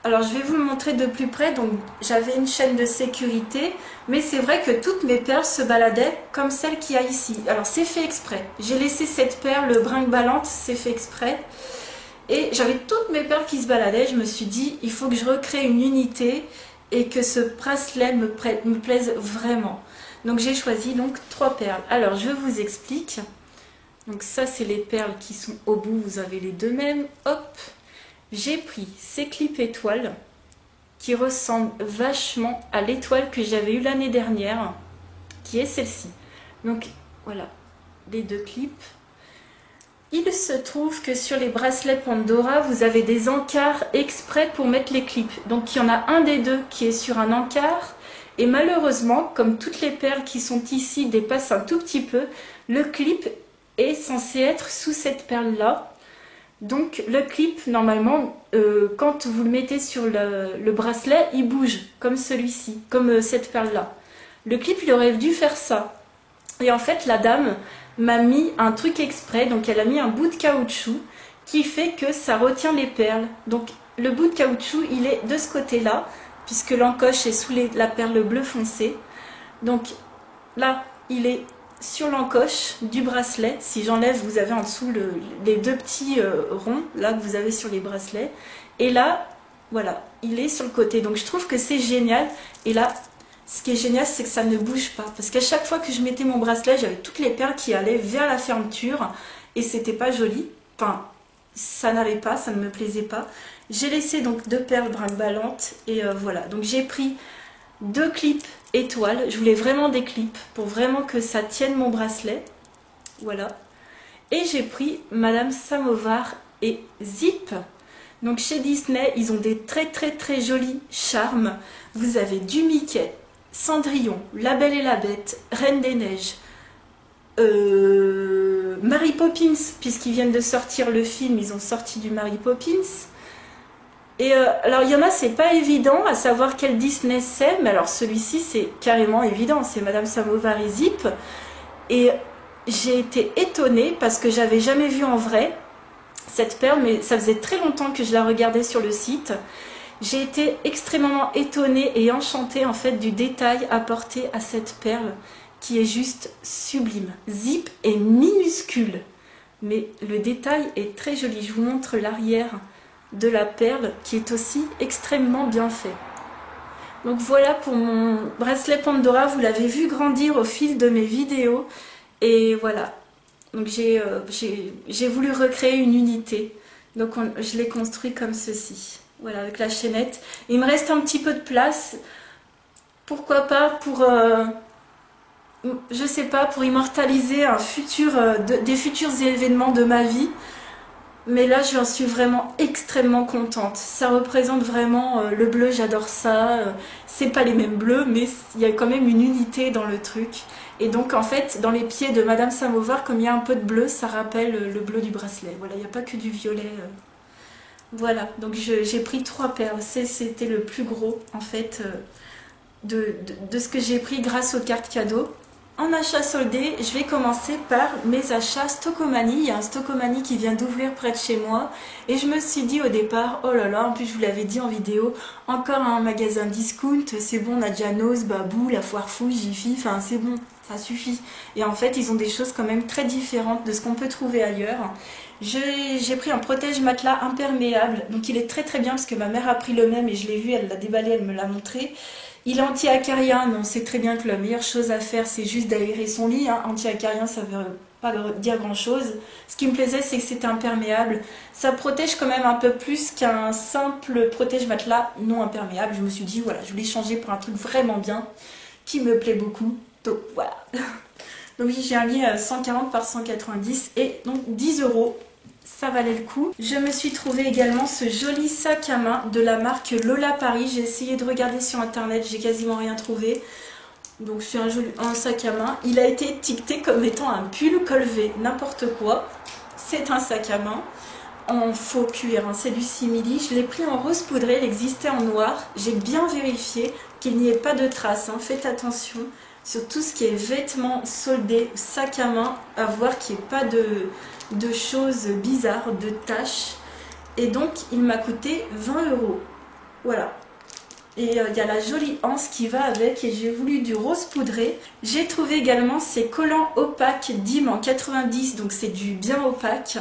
A: Alors je vais vous le montrer de plus près. Donc j'avais une chaîne de sécurité, mais c'est vrai que toutes mes perles se baladaient comme celle qu'il y a ici. Alors c'est fait exprès. J'ai laissé cette perle brinque-ballante, c'est fait exprès. Et j'avais toutes mes perles qui se baladaient. Je me suis dit, il faut que je recrée une unité et que ce bracelet me plaise vraiment. Donc j'ai choisi donc 3 perles. Alors je vous explique. Donc ça c'est les perles qui sont au bout, vous avez les deux mêmes. Hop, j'ai pris ces clips étoiles qui ressemble vachement à l'étoile que j'avais eue l'année dernière, qui est celle-ci. Donc voilà, les deux clips. Il se trouve que sur les bracelets Pandora, vous avez des encarts exprès pour mettre les clips. Donc il y en a un des deux qui est sur un encart. Et malheureusement, comme toutes les perles qui sont ici dépassent un tout petit peu, le clip est censé être sous cette perle-là. Donc le clip, normalement, quand vous le mettez sur le bracelet, il bouge, comme celui-ci, comme cette perle-là. Le clip, il aurait dû faire ça. Et en fait, la dame m'a mis un truc exprès, donc elle a mis un bout de caoutchouc qui fait que ça retient les perles. Donc le bout de caoutchouc, il est de ce côté-là, puisque l'encoche est sous la perle bleu foncé. Donc là, il est sur l'encoche du bracelet. Si j'enlève, vous avez en dessous les deux petits ronds là que vous avez sur les bracelets. Et là, voilà, il est sur le côté. Donc je trouve que c'est génial. Et là, ce qui est génial, c'est que ça ne bouge pas. Parce qu'à chaque fois que je mettais mon bracelet, j'avais toutes les perles qui allaient vers la fermeture. Et c'était pas joli. Enfin, ça n'allait pas, ça ne me plaisait pas. J'ai laissé donc deux perles brinque-ballantes. Et voilà. Donc j'ai pris deux clips étoiles. Je voulais vraiment des clips pour vraiment que ça tienne mon bracelet. Voilà. Et j'ai pris Madame Samovar et Zip. Donc chez Disney, ils ont des très jolis charmes. Vous avez du Mickey, Cendrillon, La Belle et la Bête, Reine des Neiges, Mary Poppins, puisqu'ils viennent de sortir le film, ils ont sorti du Mary Poppins. Et alors il y en a, c'est pas évident à savoir quel Disney c'est, mais alors celui-ci c'est carrément évident, c'est Madame Samovar et Zip. Et j'ai été étonnée parce que j'avais jamais vu en vrai cette perle, mais ça faisait très longtemps que je la regardais sur le site. J'ai été extrêmement étonnée et enchantée en fait du détail apporté à cette perle qui est juste sublime. Zip est minuscule, mais le détail est très joli. Je vous montre l'arrière de la perle qui est aussi extrêmement bien fait. Donc voilà pour mon bracelet Pandora, vous l'avez vu grandir au fil de mes vidéos et voilà. Donc j'ai voulu recréer une unité, donc je l'ai construit comme ceci. Voilà, avec la chaînette. Il me reste un petit peu de place. Pourquoi pas pour, je sais pas, pour immortaliser des futurs événements de ma vie. Mais là, j'en suis vraiment extrêmement contente. Ça représente vraiment le bleu, j'adore ça. C'est pas les mêmes bleus, mais il y a quand même une unité dans le truc. Et donc, en fait, dans les pieds de Madame Samovar, comme il y a un peu de bleu, ça rappelle le bleu du bracelet. Voilà, il n'y a pas que du violet. Voilà, donc j'ai pris 3 perles. C'était le plus gros, en fait, de ce que j'ai pris grâce aux cartes cadeaux. En achat soldé, je vais commencer par mes achats Stockomanie. Il y a un Stockomanie qui vient d'ouvrir près de chez moi. Et je me suis dit au départ, oh là là, en plus je vous l'avais dit en vidéo, encore un magasin discount, c'est bon, on a déjà Nose, Babou, La Foire Fouille, Jiffy, enfin c'est bon, ça suffit. Et en fait, ils ont des choses quand même très différentes de ce qu'on peut trouver ailleurs. J'ai pris un protège matelas imperméable, donc il est très bien parce que ma mère a pris le même et je l'ai vu, elle l'a déballé, elle me l'a montré. Il est anti-acarien, mais on sait très bien que la meilleure chose à faire c'est juste d'aérer son lit. Hein. Anti-acarien, ça veut pas dire grand chose. Ce qui me plaisait, c'est que c'était imperméable. Ça protège quand même un peu plus qu'un simple protège matelas non imperméable. Je me suis dit, voilà, je voulais changer pour un truc vraiment bien, qui me plaît beaucoup. Donc voilà. Donc oui, j'ai un lit 140 par 190 et donc 10 €. Ça valait le coup. Je me suis trouvé également ce joli sac à main de la marque Lola Paris. J'ai essayé de regarder sur internet, j'ai quasiment rien trouvé. Donc c'est un sac à main. Il a été étiqueté comme étant un pull col V, n'importe quoi. C'est un sac à main en faux cuir, hein. C'est du simili. Je l'ai pris en rose poudré, il existait en noir. J'ai bien vérifié qu'il n'y ait pas de traces, hein. Faites attention sur tout ce qui est vêtements soldés, sac à main, à voir qu'il n'y ait pas de choses bizarres, de taches. Et donc il m'a coûté 20 €. Voilà. Et il y a la jolie anse qui va avec et j'ai voulu du rose poudré. J'ai trouvé également ces collants opaques Dim en 90, donc c'est du bien opaque.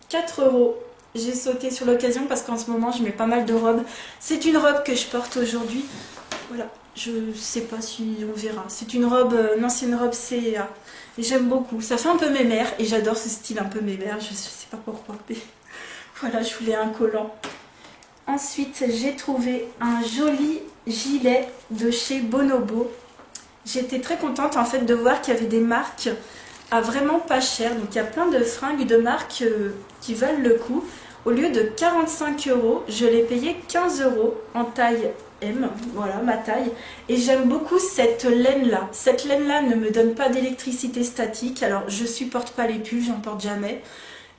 A: 4 €. J'ai sauté sur l'occasion parce qu'en ce moment je mets pas mal de robes. C'est une robe que je porte aujourd'hui. Voilà, je sais pas si on verra. C'est une robe, une ancienne robe CA. Et j'aime beaucoup. Ça fait un peu mémère et j'adore ce style un peu mémère. Je sais pas pourquoi. Mais voilà, je voulais un collant. Ensuite, j'ai trouvé un joli gilet de chez Bonobo. J'étais très contente en fait de voir qu'il y avait des marques à vraiment pas cher. Donc il y a plein de fringues de marques qui valent le coup. Au lieu de 45 €, je l'ai payé 15 € en taille M. Voilà ma taille. Et j'aime beaucoup cette laine-là. Cette laine-là ne me donne pas d'électricité statique. Alors je supporte pas les pulls, j'en porte jamais.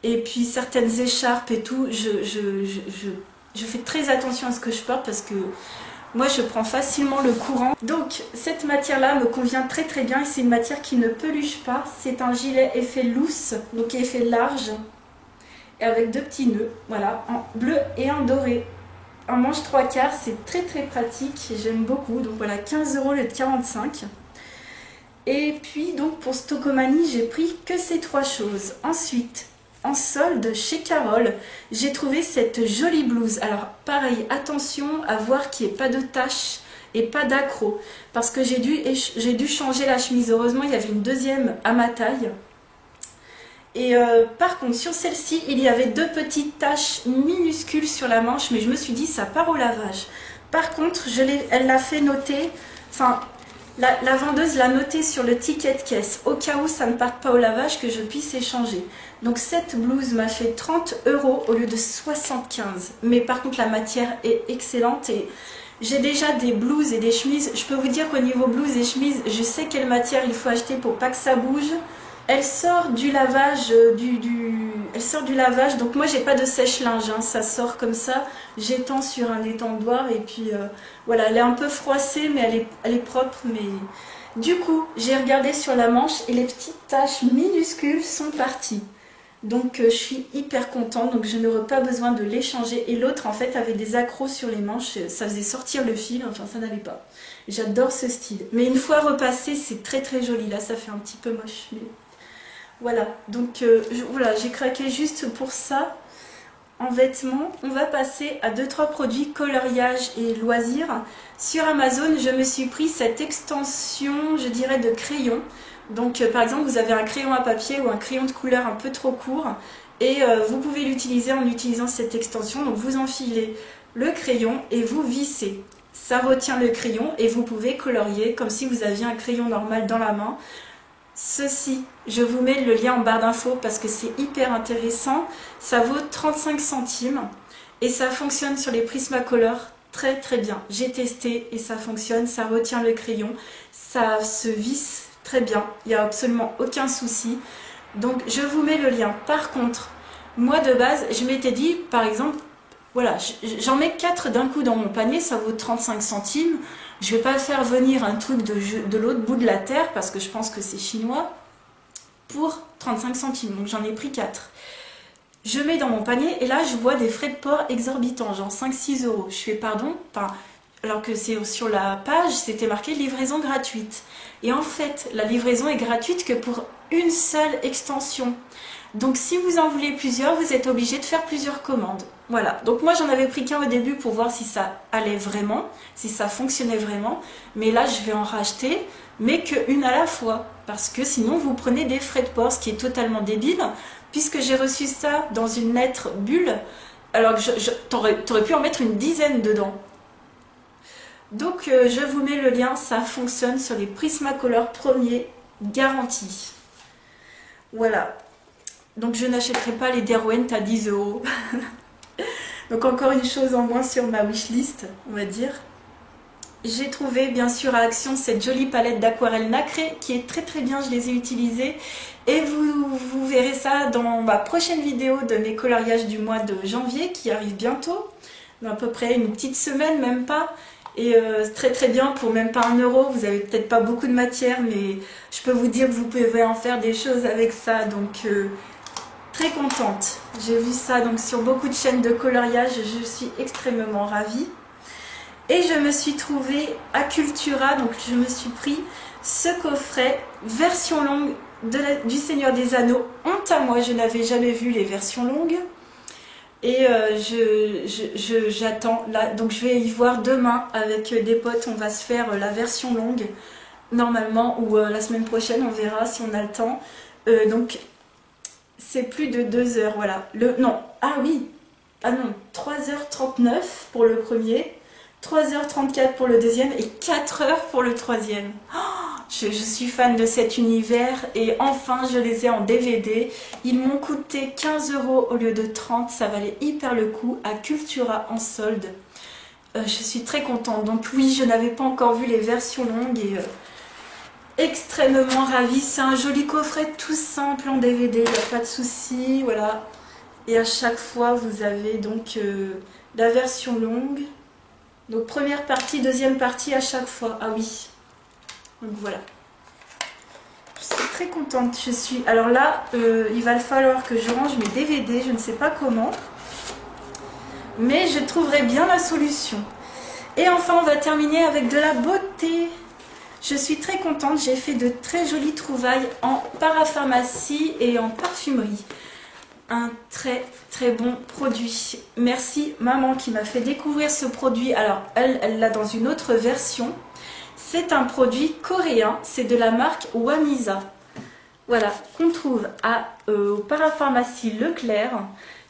A: Et puis certaines écharpes et tout, je fais très attention à ce que je porte parce que moi je prends facilement le courant. Donc cette matière-là me convient très très bien et c'est une matière qui ne peluche pas. C'est un gilet effet loose, donc effet large. Et avec 2 petits nœuds, voilà, en bleu et en doré. En manche 3/4, c'est très très pratique, j'aime beaucoup. Donc voilà, 15 € le 45. Et puis donc pour Stocomanie, j'ai pris que ces 3 choses. Ensuite, en solde chez Carole, j'ai trouvé cette jolie blouse. Alors pareil, attention à voir qu'il n'y ait pas de taches et pas d'accro. Parce que j'ai dû changer la chemise. Heureusement, il y avait une deuxième à ma taille. Et par contre, sur celle-ci, il y avait 2 petites taches minuscules sur la manche, mais je me suis dit, ça part au lavage. Par contre, elle l'a fait noter, enfin, la vendeuse l'a noté sur le ticket de caisse, au cas où ça ne parte pas au lavage, que je puisse échanger. Donc cette blouse m'a fait 30 € au lieu de 75. Mais par contre, la matière est excellente et j'ai déjà des blouses et des chemises. Je peux vous dire qu'au niveau blouses et chemises, je sais quelle matière il faut acheter pour pas que ça bouge. Elle sort du lavage, elle sort du lavage, donc moi j'ai pas de sèche-linge, hein, ça sort comme ça, j'étends sur un étendoir et puis voilà, elle est un peu froissée mais elle est propre. Mais du coup, j'ai regardé sur la manche et les petites taches minuscules sont parties. Donc je suis hyper contente, donc je n'aurai pas besoin de l'échanger. Et l'autre en fait avait des accros sur les manches, ça faisait sortir le fil, enfin ça n'allait pas. J'adore ce style. Mais une fois repassé, c'est très très joli, là ça fait un petit peu moche. Mais... voilà, donc voilà, j'ai craqué juste pour ça en vêtements. On va passer à 2-3 produits coloriage et loisirs. Sur Amazon, je me suis pris cette extension, je dirais, de crayon. Donc par exemple, vous avez un crayon à papier ou un crayon de couleur un peu trop court et vous pouvez l'utiliser en utilisant cette extension. Donc vous enfilez le crayon et vous vissez. Ça retient le crayon et vous pouvez colorier comme si vous aviez un crayon normal dans la main. Ceci, je vous mets le lien en barre d'infos parce que c'est hyper intéressant. Ça vaut 35 centimes et ça fonctionne sur les Prismacolor très très bien. J'ai testé et ça fonctionne, ça retient le crayon, ça se visse très bien, il n'y a absolument aucun souci. Donc je vous mets le lien. Par contre, moi de base, je m'étais dit, par exemple, voilà, j'en mets 4 d'un coup dans mon panier, ça vaut 35 centimes. Je ne vais pas faire venir un truc de l'autre bout de la terre parce que je pense que c'est chinois pour 35 centimes. Donc j'en ai pris 4. Je mets dans mon panier et là je vois des frais de port exorbitants, genre 5-6 €. Je fais pardon, alors que c'est sur la page, c'était marqué livraison gratuite. Et en fait, la livraison est gratuite que pour une seule extension. Donc si vous en voulez plusieurs, vous êtes obligé de faire plusieurs commandes. Voilà, donc moi j'en avais pris qu'un au début pour voir si ça allait vraiment, si ça fonctionnait vraiment. Mais là je vais en racheter, mais qu'une à la fois. Parce que sinon vous prenez des frais de port, ce qui est totalement débile. Puisque j'ai reçu ça dans une lettre bulle, alors que t'aurais pu en mettre une dizaine dedans. Donc je vous mets le lien, ça fonctionne sur les Prismacolor premiers, garantie. Voilà. Donc je n'achèterai pas les Derwent à 10 €. Donc encore une chose en moins sur ma wishlist, on va dire. J'ai trouvé bien sûr à Action cette jolie palette d'aquarelle nacrée qui est très très bien, je les ai utilisées. Et vous verrez ça dans ma prochaine vidéo de mes coloriages du mois de janvier qui arrive bientôt. Dans à peu près une petite semaine, même pas. Et très très bien pour même pas 1 €. Vous avez peut-être pas beaucoup de matière, mais je peux vous dire que vous pouvez en faire des choses avec ça. Donc très contente. J'ai vu ça donc sur beaucoup de chaînes de coloriage. Je suis extrêmement ravie. Et je me suis trouvée à Cultura. Donc je me suis pris ce coffret version longue du Seigneur des Anneaux. Honte à moi, je n'avais jamais vu les versions longues. Et j'attends là, donc je vais y voir demain avec des potes, on va se faire la version longue normalement, ou la semaine prochaine, on verra si on a le temps. Donc c'est plus de 2 heures, voilà. Non, ah oui, ah non, 3h39 pour le premier, 3h34 pour le deuxième et 4h pour le troisième. Je suis fan de cet univers et enfin je les ai en DVD. Ils m'ont coûté 15 € au lieu de 30, ça valait hyper le coup à Cultura en solde. Je suis très contente. Donc oui, je n'avais pas encore vu les versions longues et extrêmement ravie. C'est un joli coffret tout simple en DVD, il n'y a pas de souci, voilà. Et à chaque fois, vous avez donc la version longue. Donc première partie, deuxième partie à chaque fois. Ah oui. Donc voilà. Je suis très contente. Je suis. Alors là, il va falloir que je range mes DVD. Je ne sais pas comment. Mais je trouverai bien la solution. Et enfin, on va terminer avec de la beauté. Je suis très contente. J'ai fait de très jolies trouvailles en parapharmacie et en parfumerie. Un très très bon produit. Merci maman qui m'a fait découvrir ce produit. Alors elle l'a dans une autre version. C'est un produit coréen. C'est de la marque Wamisa. Voilà, qu'on trouve au parapharmacie Leclerc.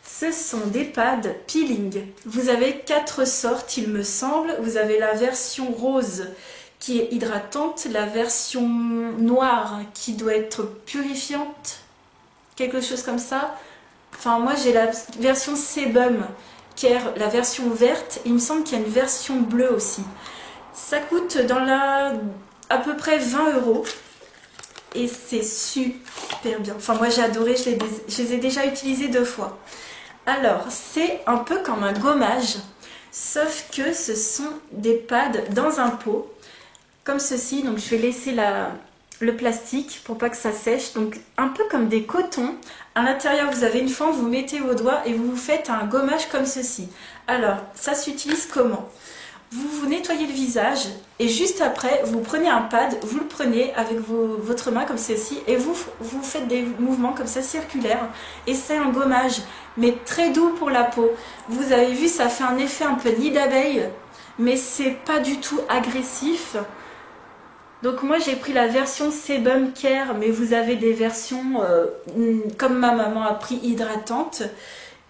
A: Ce sont des pads peeling. Vous avez 4 sortes il me semble. Vous avez la version rose qui est hydratante. La version noire qui doit être purifiante. Quelque chose comme ça. Enfin, moi j'ai la version Sebum, qui est la version verte. Il me semble qu'il y a une version bleue aussi. Ça coûte à peu près 20 €. Et c'est super bien. Enfin, moi j'ai adoré, je les ai déjà utilisés 2 fois. Alors, c'est un peu comme un gommage, sauf que ce sont des pads dans un pot, comme ceci. Donc je vais laisser le plastique pour pas que ça sèche. Donc un peu comme des cotons. À l'intérieur, vous avez une fente, vous mettez vos doigts et vous faites un gommage comme ceci. Alors, ça s'utilise comment? Vous nettoyez le visage et juste après, vous prenez un pad, vous le prenez avec votre main comme ceci et vous faites des mouvements comme ça circulaires et c'est un gommage, mais très doux pour la peau. Vous avez vu, ça fait un effet un peu nid d'abeille, mais c'est pas du tout agressif. Donc moi j'ai pris la version Sebum Care, mais vous avez des versions comme ma maman a pris hydratantes.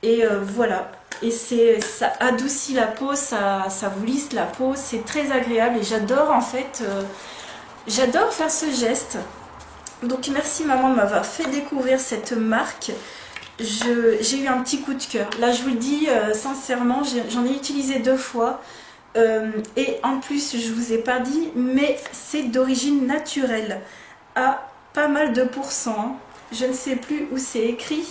A: Et voilà, et ça adoucit la peau, ça vous lisse la peau, c'est très agréable et j'adore en fait, j'adore faire ce geste. Donc merci maman de m'avoir fait découvrir cette marque. J'ai eu un petit coup de cœur. Là je vous le dis sincèrement, j'en ai utilisé 2 fois. Et en plus je vous ai pas dit, mais c'est d'origine naturelle à pas mal de pourcents. Je ne sais plus où c'est écrit.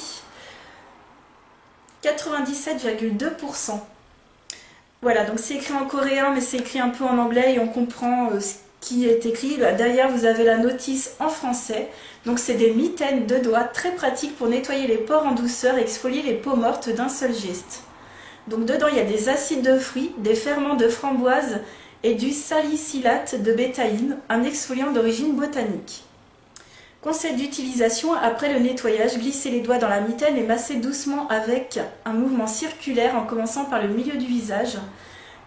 A: 97,2%. Voilà, donc c'est écrit en coréen, mais c'est écrit un peu en anglais et on comprend ce qui est écrit. Là, derrière, vous avez la notice en français. Donc c'est des mitaines de doigts très pratiques pour nettoyer les pores en douceur et exfolier les peaux mortes d'un seul geste. Donc dedans, il y a des acides de fruits, des ferments de framboise et du salicylate de bétaïne, un exfoliant d'origine botanique. Conseil d'utilisation: après le nettoyage, glissez les doigts dans la mitaine et massez doucement avec un mouvement circulaire en commençant par le milieu du visage.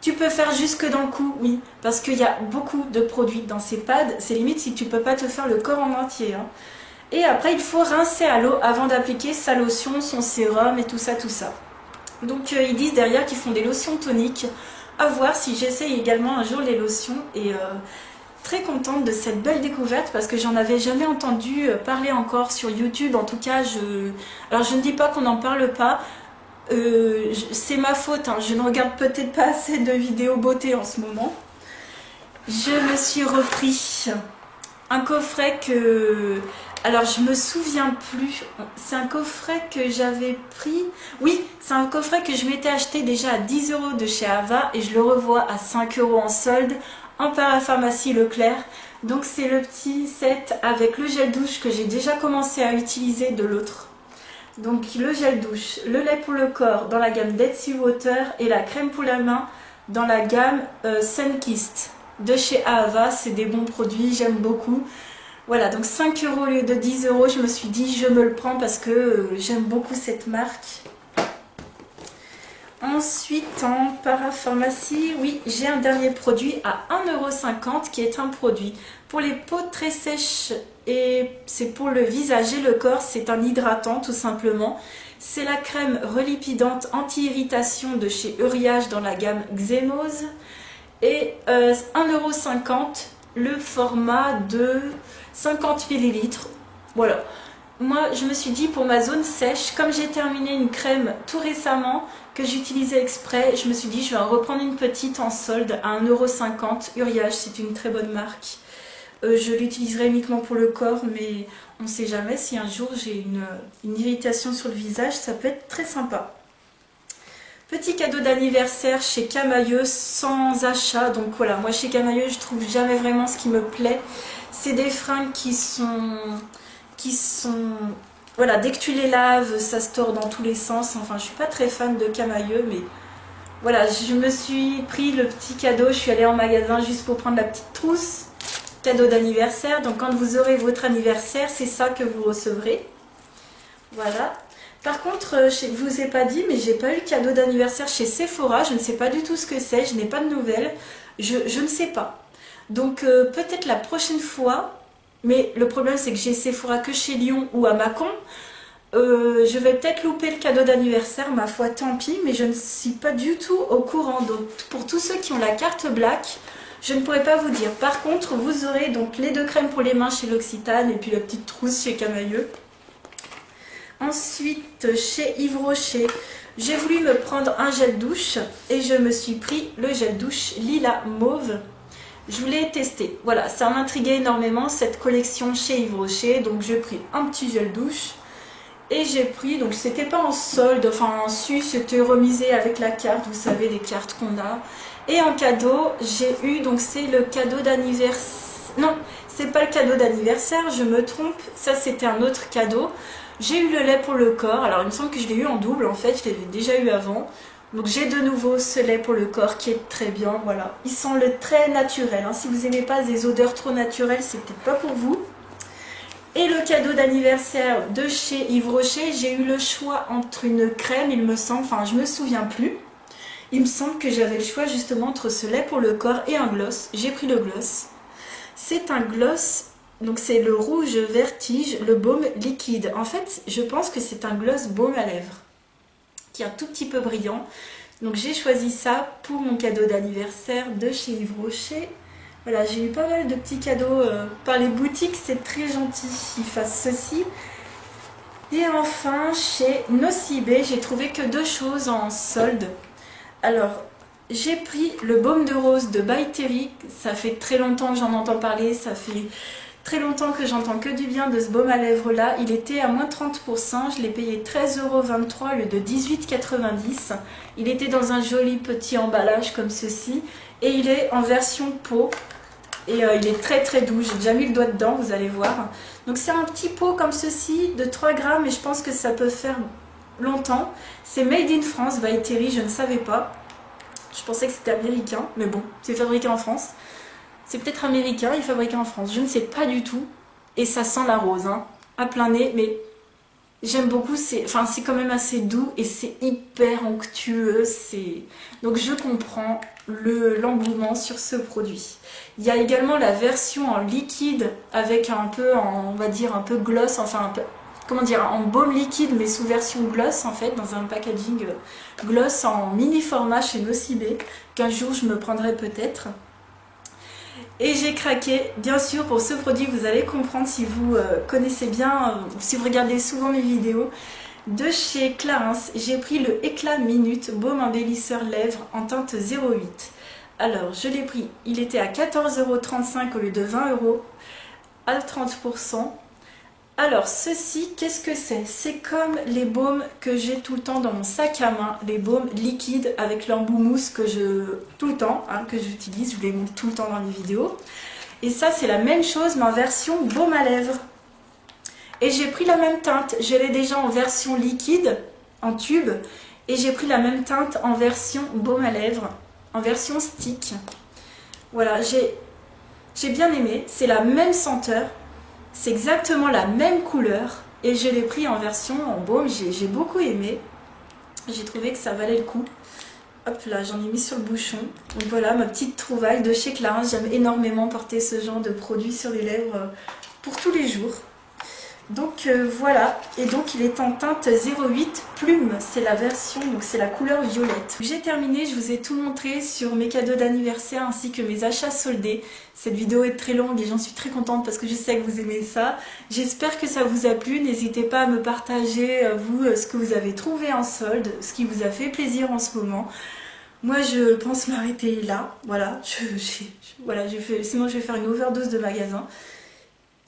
A: Tu peux faire jusque dans le cou, oui, parce qu'il y a beaucoup de produits dans ces pads, c'est limite si tu peux pas te faire le corps en entier. Hein. Et après, il faut rincer à l'eau avant d'appliquer sa lotion, son sérum et tout ça, tout ça. Donc ils disent derrière qu'ils font des lotions toniques. À voir si j'essaye également un jour les lotions et... très contente de cette belle découverte parce que j'en avais jamais entendu parler encore sur YouTube. En tout cas, alors je ne dis pas qu'on n'en parle pas, c'est ma faute, hein. Je ne regarde peut-être pas assez de vidéos beauté en ce moment. Je me suis repris un coffret que... Alors je me souviens plus, c'est un coffret que j'avais pris, oui, c'est un coffret que je m'étais acheté déjà à 10 € de chez Ava et je le revois à 5 € en solde en parapharmacie Leclerc. Donc c'est le petit set avec le gel douche que j'ai déjà commencé à utiliser de l'autre. Donc le gel douche, le lait pour le corps dans la gamme Dead Sea Water et la crème pour la main dans la gamme Sunkist de chez Ava. C'est des bons produits, j'aime beaucoup. Voilà, donc 5 € au lieu de 10 €, je me suis dit je me le prends parce que j'aime beaucoup cette marque. Ensuite, en parapharmacie, oui, j'ai un dernier produit à 1,50 € qui est un produit pour les peaux très sèches et c'est pour le visage et le corps. C'est un hydratant tout simplement. C'est la crème relipidante anti-irritation de chez Uriage dans la gamme Xénose. Et 1,50 € le format de 50 ml. Voilà. Moi, je me suis dit pour ma zone sèche, comme j'ai terminé une crème tout récemment que j'utilisais exprès, je me suis dit je vais en reprendre une petite en solde à 1,50 €. Uriage, c'est une très bonne marque. Je l'utiliserai uniquement pour le corps, mais on ne sait jamais si un jour j'ai une irritation sur le visage, ça peut être très sympa. Petit cadeau d'anniversaire chez Camaïeu sans achat. Donc voilà, moi chez Camaïeu, je trouve jamais vraiment ce qui me plaît. C'est des fringues qui sont... Voilà, dès que tu les laves, ça se tord dans tous les sens. Enfin, je suis pas très fan de Camaïeu, mais voilà, je me suis pris le petit cadeau. Je suis allée en magasin juste pour prendre la petite trousse. Cadeau d'anniversaire. Donc quand vous aurez votre anniversaire, c'est ça que vous recevrez. Voilà. Par contre, je ne vous ai pas dit, mais j'ai pas eu cadeau d'anniversaire chez Sephora. Je ne sais pas du tout ce que c'est, je n'ai pas de nouvelles. Je ne sais pas. Donc peut-être la prochaine fois, mais le problème c'est que j'ai Sephora que chez Lyon ou à Mâcon. Je vais peut-être louper le cadeau d'anniversaire, ma foi, tant pis, mais je ne suis pas du tout au courant. Donc pour tous ceux qui ont la carte Black, je ne pourrais pas vous dire. Par contre, vous aurez donc les 2 crèmes pour les mains chez l'Occitane et puis la petite trousse chez Camaïeu. Ensuite, chez Yves Rocher, j'ai voulu me prendre un gel douche et je me suis pris le gel douche Lila Mauve. Je voulais tester. Voilà, ça m'intriguait énormément cette collection chez Yves Rocher. Donc j'ai pris un petit gel douche et j'ai pris, donc c'était pas en solde, enfin en sus, c'était remisé avec la carte, vous savez, les cartes qu'on a. Et en cadeau, j'ai eu, donc c'est le cadeau d'anniversaire. Non, c'est pas le cadeau d'anniversaire, je me trompe, ça c'était un autre cadeau. J'ai eu le lait pour le corps, alors il me semble que je l'ai eu en double en fait, je l'avais déjà eu avant. Donc j'ai de nouveau ce lait pour le corps qui est très bien, voilà. Il sent le très naturel, hein. Si vous n'aimez pas des odeurs trop naturelles, c'est peut-être pas pour vous. Et le cadeau d'anniversaire de chez Yves Rocher, j'ai eu le choix entre une crème, il me semble, enfin je me souviens plus. Il me semble que j'avais le choix justement entre ce lait pour le corps et un gloss. J'ai pris le gloss. C'est un gloss... Donc c'est le rouge vertige, le baume liquide. En fait, je pense que c'est un gloss baume à lèvres qui est un tout petit peu brillant. Donc j'ai choisi ça pour mon cadeau d'anniversaire de chez Yves Rocher. Voilà, j'ai eu pas mal de petits cadeaux par les boutiques, c'est très gentil qu'ils fassent ceci. Et enfin, chez Nocibé, j'ai trouvé que 2 choses en solde. Alors, j'ai pris le baume de rose de By Terry. Ça fait très longtemps que j'en entends parler, ça fait... très longtemps que j'entends que du bien de ce baume à lèvres là. Il était à moins 30%, je l'ai payé 13,23 € au lieu de 18,90 €. Il était dans un joli petit emballage comme ceci. Et il est en version pot. Et il est très très doux, j'ai déjà mis le doigt dedans, vous allez voir. Donc c'est un petit pot comme ceci de 3 grammes et je pense que ça peut faire longtemps. C'est Made in France by Terry, je ne savais pas. Je pensais que c'était américain, mais bon, c'est fabriqué en France. C'est peut-être américain et fabriqué en France, je ne sais pas du tout. Et ça sent la rose, hein, à plein nez, mais j'aime beaucoup, c'est quand même assez doux et c'est hyper onctueux. Donc je comprends l'engouement sur ce produit. Il y a également la version en liquide avec un peu, on va dire, un peu gloss, enfin un peu, comment dire, en baume liquide mais sous version gloss en fait, dans un packaging gloss en mini format chez Nocibé, qu'un jour je me prendrai peut-être. Et j'ai craqué, bien sûr, pour ce produit, vous allez comprendre si vous connaissez bien, si vous regardez souvent mes vidéos, de chez Clarins. J'ai pris le Éclat Minute Baume embellisseur lèvres en teinte 08. Alors, je l'ai pris, il était à 14,35 € au lieu de 20 € à 30%. Alors, ceci, qu'est-ce que c'est? C'est comme les baumes que j'ai tout le temps dans mon sac à main, les baumes liquides avec l'embout mousse que tout le temps, hein, que j'utilise, je vous les montre tout le temps dans les vidéos. Et ça, c'est la même chose, mais en version baume à lèvres. Et j'ai pris la même teinte, je l'ai déjà en version liquide, en tube, et j'ai pris la même teinte en version baume à lèvres, en version stick. Voilà, j'ai bien aimé, c'est la même senteur. C'est exactement la même couleur et je l'ai pris en version en baume, j'ai beaucoup aimé. J'ai trouvé que ça valait le coup. Hop là, j'en ai mis sur le bouchon. Donc voilà, ma petite trouvaille de chez Clarins. J'aime énormément porter ce genre de produit sur les lèvres pour tous les jours. Donc voilà, et donc il est en teinte 08 plume, c'est la version, donc c'est la couleur violette. J'ai terminé, je vous ai tout montré sur mes cadeaux d'anniversaire ainsi que mes achats soldés. Cette vidéo est très longue et j'en suis très contente parce que je sais que vous aimez ça. J'espère que ça vous a plu, n'hésitez pas à me partager vous ce que vous avez trouvé en solde, ce qui vous a fait plaisir en ce moment. Moi je pense m'arrêter là, voilà, sinon je vais faire une overdose de magasins.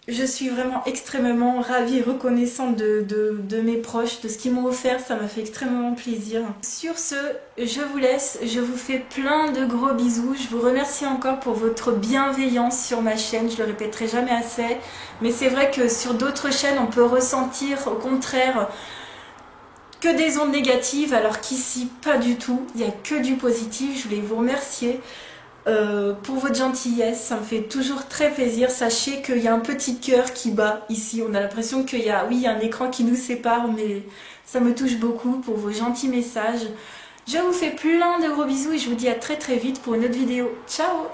A: Je suis vraiment extrêmement ravie et reconnaissante de mes proches, de ce qu'ils m'ont offert, ça m'a fait extrêmement plaisir. Sur ce, je vous laisse, je vous fais plein de gros bisous, je vous remercie encore pour votre bienveillance sur ma chaîne, je le répéterai jamais assez, mais c'est vrai que sur d'autres chaînes on peut ressentir au contraire que des ondes négatives, alors qu'ici pas du tout, il n'y a que du positif, je voulais vous remercier. Pour votre gentillesse, ça me fait toujours très plaisir. Sachez qu'il y a un petit cœur qui bat ici. On a l'impression qu'il y a, oui, il y a un écran qui nous sépare, mais ça me touche beaucoup pour vos gentils messages. Je vous fais plein de gros bisous et je vous dis à très très vite pour une autre vidéo. Ciao!